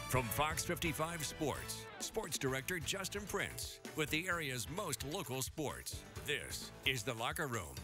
From Fox 55 Sports, Sports Director Justin Prince with the area's most local sports. This is The Locker Room.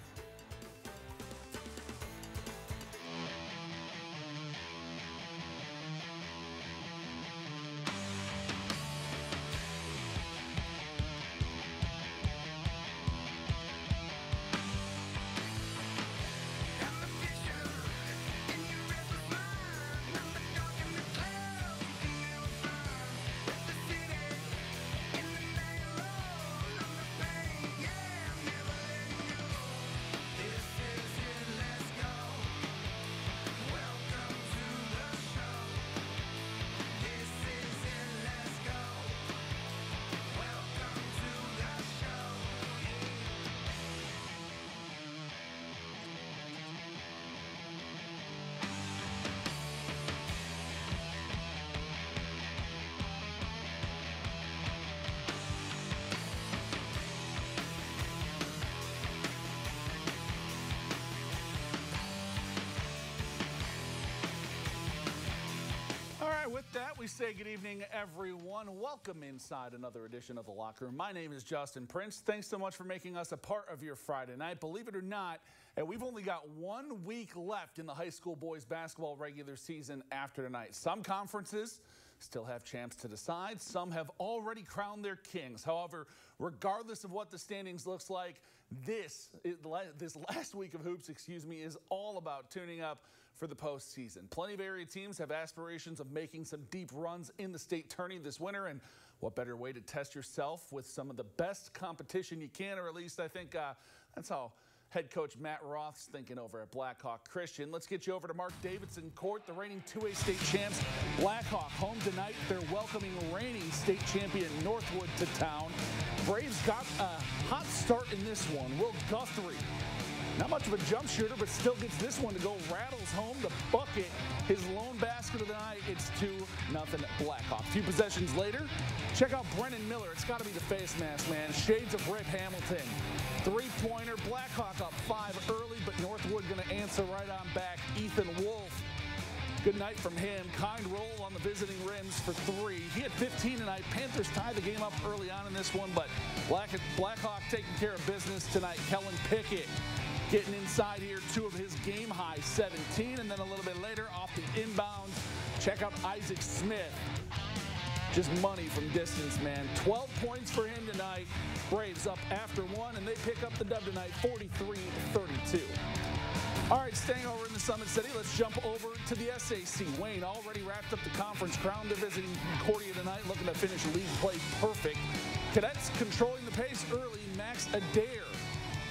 With that, we say good evening, everyone. Welcome inside another edition of The Locker Room. My name is Justin Prince. Thanks so much for making us a part of your Friday night. Believe it or not, we've only got 1 week left in the high school boys basketball regular season after tonight. Some conferences still have champs to decide. Some have already crowned their kings. However, regardless of what the standings looks like, this last week of hoops, is all about tuning up for the postseason. Plenty of area teams have aspirations of making some deep runs in the state tourney this winter, and what better way to test yourself with some of the best competition you can, or at least I think that's how head coach Matt Roth's thinking over at Blackhawk Christian. Let's get you over to Mark Davidson Court, the reigning 2A state champs. Blackhawk home tonight. They're welcoming reigning state champion Northwood to town. Braves got a hot start in this one. Will Guthrie, not much of a jump shooter, but still gets this one to go. Rattles home the bucket. His lone basket of the night. It's 2-0 Blackhawk. A few possessions later, check out Brennan Miller. It's got to be the face mask, man. Shades of Rip Hamilton. Three-pointer. Blackhawk up 5 early, but Northwood going to answer right on back. Ethan Wolf. Good night from him. Kind roll on the visiting rims for 3. He had 15 tonight. Panthers tied the game up early on in this one, but Blackhawk taking care of business tonight. Kellen Pickett getting inside here, 2 of his game-high 17, and then a little bit later off the inbound, check out Isaac Smith. Just money from distance, man. 12 points for him tonight. Braves up after 1, and they pick up the dub tonight, 43-32. All right, staying over in the Summit City, let's jump over to the SAC. Wayne already wrapped up the conference crown. They're visiting Concordia tonight, looking to finish league play perfect. Cadets controlling the pace early. Max Adair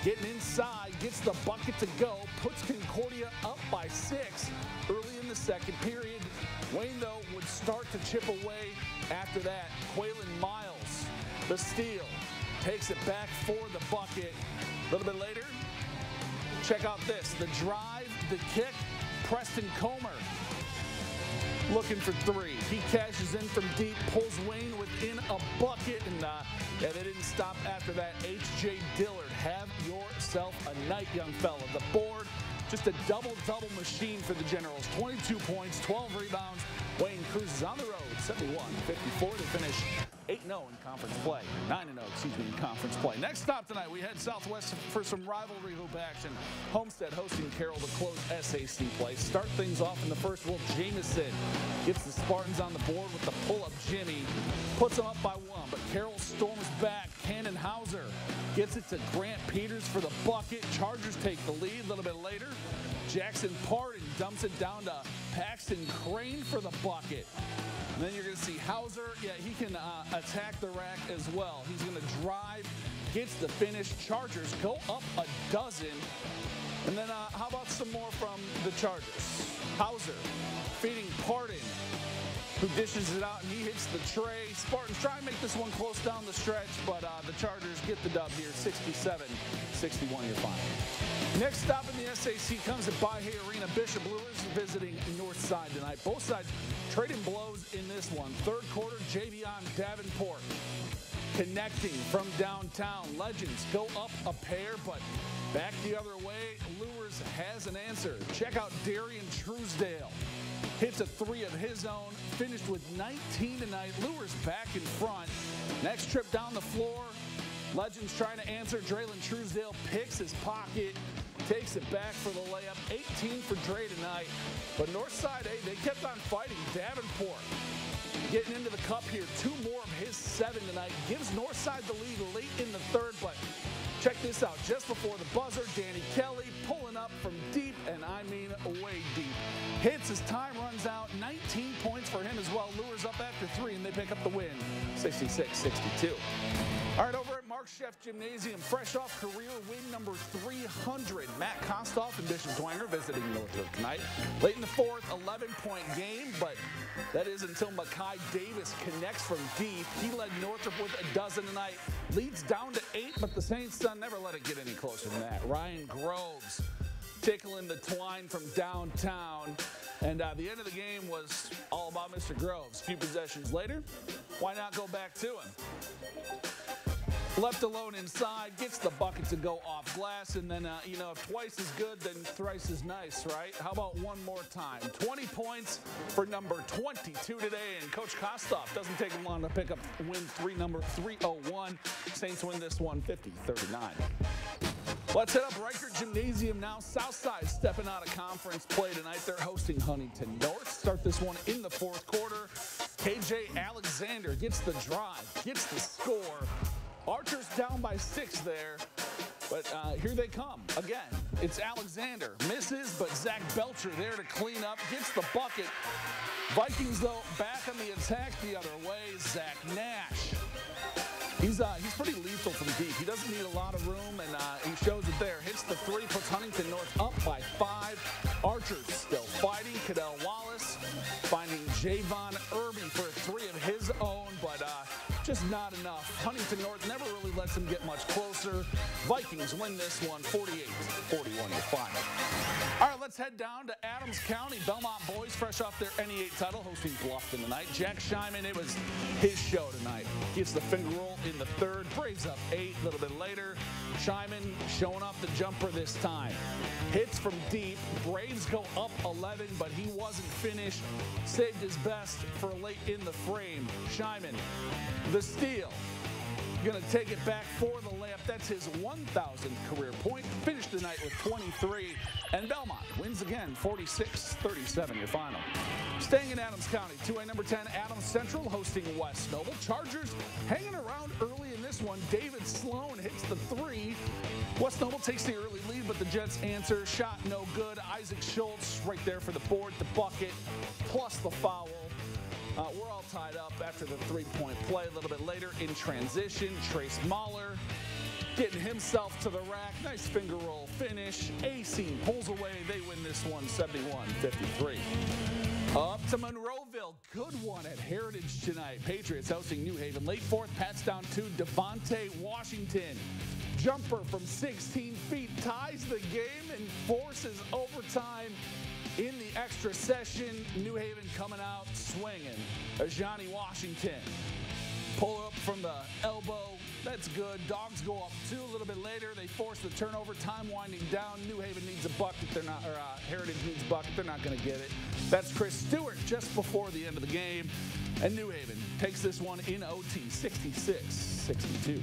getting inside, gets the bucket to go, puts Concordia up by 6 early in the second period. Wayne, though, would start to chip away after that. Quaylen Miles, the steal, takes it back for the bucket. A little bit later, check out this. The drive, the kick, Preston Comer looking for 3. He cashes in from deep, pulls Wayne within a bucket, and they didn't stop after that. H.J. Dillard, have yourself a night, young fella. The board, just a double-double machine for the Generals. 22 points, 12 rebounds. Wayne cruises on the road, 71-54 to finish 8-0 in conference play. 9-0, in conference play. Next stop tonight, we head southwest for some rivalry hoop action. Homestead hosting Carroll to close SAC play. Start things off in the first. Will Jamison gets the Spartans on the board with the pull-up Jimmy. Puts them up by 1, but Carroll storms back. Cannon Hauser gets it to Grant Peters for the bucket. Chargers take the lead. A little bit later, Jackson Pardon dumps it down to Paxton Crane for the bucket. And then you're going to see Hauser. Yeah, he can attack the rack as well. He's going to drive, gets the finish. Chargers go up a dozen. And then how about some more from the Chargers? Hauser feeding Pardon, who dishes it out, and he hits the tray. Spartans try and make this one close down the stretch, but the Chargers get the dub here, 67-61 your final. Next stop in the SAC comes at By-Hay Arena. Bishop Lewis visiting Northside tonight. Both sides trading blows in this one. Third quarter, Javion Davenport connecting from downtown. Legends go up a pair, but back the other way, Lewis has an answer. Check out Darian Truesdale. hits a 3 of his own, finished with 19 tonight. Luers back in front. Next trip down the floor, Legends trying to answer. Draylon Truesdale picks his pocket, takes it back for the layup. 18 for Dre tonight. But Northside, they kept on fighting. Davenport getting into the cup here. 2 more of his 7 tonight. Gives Northside the lead late in the third, but check this out. Just before the buzzer, Danny Kelly pulling up from deep, and I mean way deep. Hits as time runs out. 19 points for him as well. Luers up after 3, and they pick up the win, 66-62. All right, over at Mark Sheff Gymnasium, fresh off career win number 300. Matt Kostoff and Bishop Dwenger visiting Northrop tonight. Late in the fourth, 11-point game, but that is until Makai Davis connects from deep. He led Northrop with a dozen tonight. Leads down to 8, but the Saints never let it get any closer than that. Ryan Groves tickling the twine from downtown. And the end of the game was all about Mr. Groves. A few possessions later, why not go back to him? Left alone inside, gets the bucket to go off glass, and then, if twice is good, then thrice is nice, right? How about one more time? 20 points for number 22 today, and Coach Kostoff doesn't take him long to pick up win number 301. Saints win this one 50-39. Let's head up Riker Gymnasium now. Southside stepping out of conference play tonight. They're hosting Huntington North. Start this one in the fourth quarter. KJ Alexander gets the drive, gets the score. Archer's down by 6 there, but here they come again. It's Alexander. Misses, but Zach Belcher there to clean up. Gets the bucket. Vikings, though, back on the attack the other way. Zach Nash. He's pretty lethal from deep. He doesn't need a lot of room, and he shows it there. Hits the 3, puts Huntington North up by 5. Archer's still fighting. Cadell Wallace finding Javon Irby for a 3 of his own, but just not enough. Huntington North never really lets him get much closer. Vikings win this one 48-41 to final. All right, let's head down to Adams County. Belmont boys fresh off their NE8 title hosting Bluffton tonight. Jack Scheinman, it was his show tonight. Gets the finger roll in the third. Braves up 8 a little bit later. Scheinman showing off the jumper this time. Hits from deep. Braves go up 11, but he wasn't finished. Saved his best for late in the frame. Scheinman, the steal. Going to take it back for the layup. That's his 1,000th career point. Finished the night with 23. And Belmont wins again, 46-37, your final. Staying in Adams County, 2A number 10, Adams Central hosting West Noble. Chargers hanging around early in this one. David Sloan hits the 3. West Noble takes the early lead, but the Jets answer. Shot no good. Isaac Schultz right there for the board, the bucket, plus the foul. We're all tied up after the 3-point play. A little bit later in transition, Trace Mahler getting himself to the rack. Nice finger roll finish. A-Scene pulls away. They win this one 71-53. Up to Monroeville. Good one at Heritage tonight. Patriots hosting New Haven. Late fourth, Pats down 2. Devontae Washington. Jumper from 16 feet ties the game and forces overtime. In the extra session, New Haven coming out swinging. Johnny Washington. Pull up from the elbow. That's good. Dogs go up 2 a little bit later. They force the turnover. Time winding down. New Haven needs a bucket. Heritage needs a bucket. They're not going to get it. That's Chris Stewart just before the end of the game. And New Haven takes this one in OT, 66-62.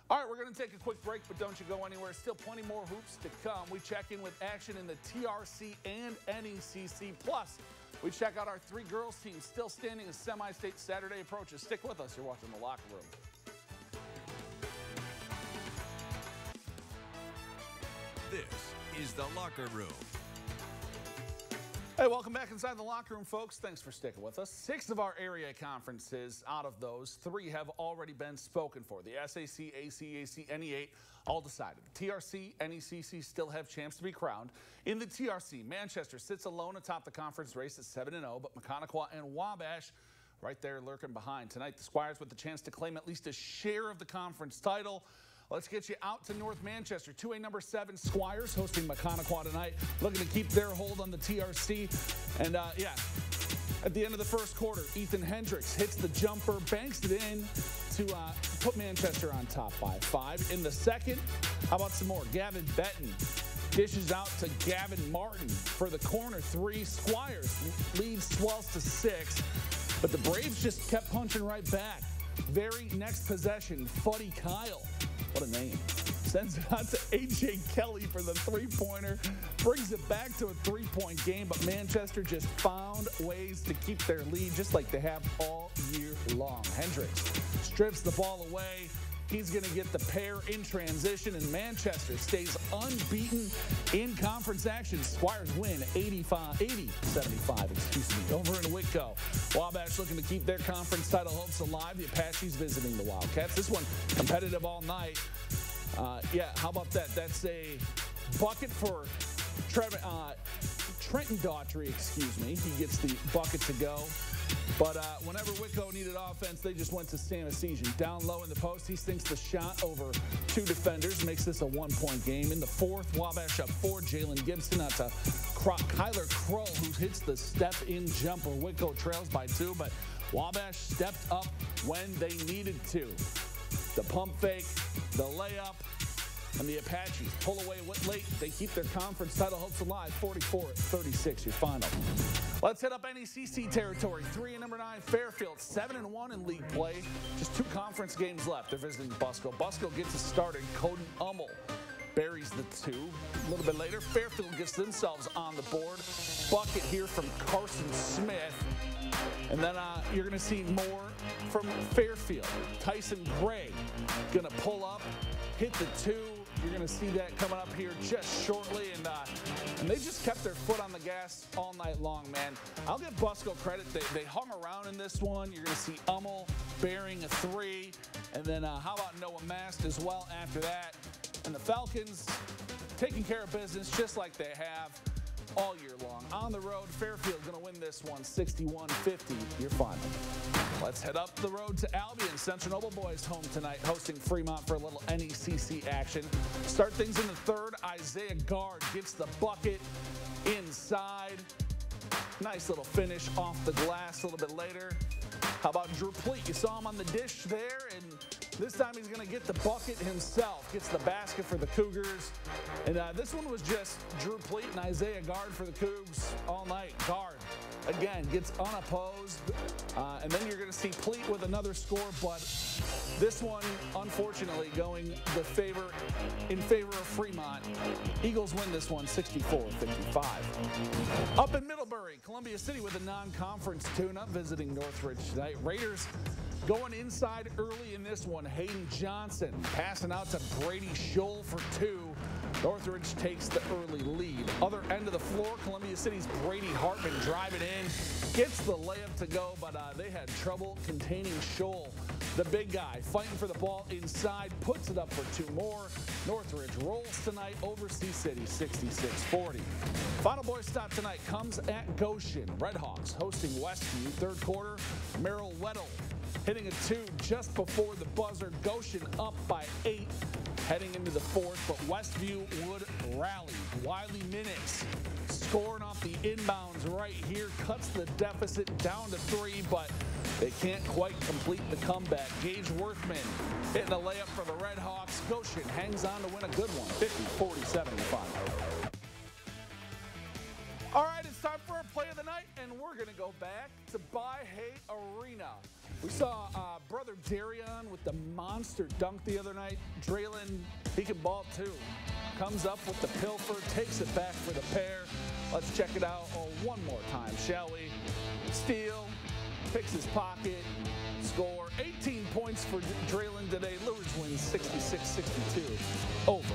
All right, we're going to take a quick break, but don't you go anywhere. Still plenty more hoops to come. We check in with action in the TRC and NECC. Plus, we check out our 3 girls teams still standing as semi-state Saturday approaches. Stick with us. You're watching The Locker Room. This is The Locker Room. Hey, welcome back inside The Locker Room, folks. Thanks for sticking with us. 6 of our area conferences, out of those, 3 have already been spoken for. The SAC, ACAC, NE8, all decided. TRC, NECC still have chance to be crowned. In the TRC, Manchester sits alone atop the conference race at 7-0, but Maconaquah and Wabash right there lurking behind. Tonight, the Squires with the chance to claim at least a share of the conference title. Let's get you out to North Manchester. 2A number 7 Squires hosting Maconaquah tonight, looking to keep their hold on the TRC. And at the end of the first quarter, Ethan Hendricks hits the jumper, banks it in to put Manchester on top by 5. In the second, how about some more? Gavin Benton dishes out to Gavin Martin for the corner three. Squires lead swells to 6, but the Braves just kept punching right back. Very next possession, Fuddy Kyle, what a name, sends it out to A.J. Kelly for the three-pointer, brings it back to a three-point game, but Manchester just found ways to keep their lead just like they have all year long. Hendricks strips the ball away. He's going to get the pair in transition, and Manchester stays unbeaten in conference action. Squires win 80-75, over in Whitco. Wabash looking to keep their conference title hopes alive. The Apaches visiting the Wildcats. This one competitive all night. How about that? That's a bucket for Trenton Daughtry, He gets the bucket to go. But whenever Whitco needed offense, they just went to Sam Essegian. Down low in the post, he sinks the shot over 2 defenders, makes this a 1-point game. In the fourth, Wabash up 4. Jalen Gibson out to Kyler Kroll, who hits the step-in jumper. Whitco trails by 2, but Wabash stepped up when they needed to. The pump fake, the layup, and the Apaches pull away late. They keep their conference title hopes alive. 44-36, your final. Let's hit up NECC territory. 3 and number 9, Fairfield, 7-1 in league play. Just 2 conference games left. They're visiting Busco. Busco gets it started. Coden Ummel buries the 2. A little bit later, Fairfield gets themselves on the board. Bucket here from Carson Smith. And then you're going to see more from Fairfield. Tyson Gray going to pull up, hit the 2. You're going to see that coming up here just shortly. And they just kept their foot on the gas all night long, man. I'll give Busco credit. They hung around in this one. You're going to see Ummel bearing a 3. And then how about Noah Mast as well after that? And the Falcons taking care of business just like they have all year long. On the road, Fairfield going to win this one 61-50, your final. Let's head up the road to Albion. Central Noble Boys home tonight, hosting Fremont for a little NECC action. Start things in the third. Isaiah Gard gets the bucket inside. Nice little finish off the glass a little bit later. How about Drew Pleat? You saw him on the dish there, and this time he's going to get the bucket himself. Gets the basket for the Cougars. And this one was just Drew Pleat and Isaiah Gard for the Cougs all night. Gard, again, gets unopposed. And then you're going to see Pleat with another score. But this one, unfortunately, going in favor of Fremont. Eagles win this one 64-55. Up in Middlebury, Columbia City with a non-conference tune-up visiting Northridge tonight. Raiders going inside early in this one. Hayden Johnson passing out to Brady Scholl for 2. Northridge takes the early lead. Other end of the floor, Columbia City's Brady Hartman driving in. Gets the layup to go, but they had trouble containing Scholl. The big guy fighting for the ball inside, puts it up for 2 more. Northridge rolls tonight over C-City 66-40. Final boys stop tonight comes at Goshen. Redhawks hosting Westview. Third quarter, Merrill Weddle hitting a 2 just before the buzzer. Goshen up by 8 heading into the fourth, but Westview would rally. Wiley Minix scoring off the inbounds right here, cuts the deficit down to 3, but they can't quite complete the comeback. Gage Worthman hitting a layup for the Redhawks. Goshen hangs on to win a good one, 50-47-5. All right, it's time for our play of the night, and we're going to go back to By-Hay Arena. We saw brother Darion with the monster dunk the other night. Draylon, he can ball too. Comes up with the pilfer, takes it back for the pair. Let's check it out one more time, shall we? Steal, picks his pocket, score. 18 points for Draylon today. Lures wins 66-62 over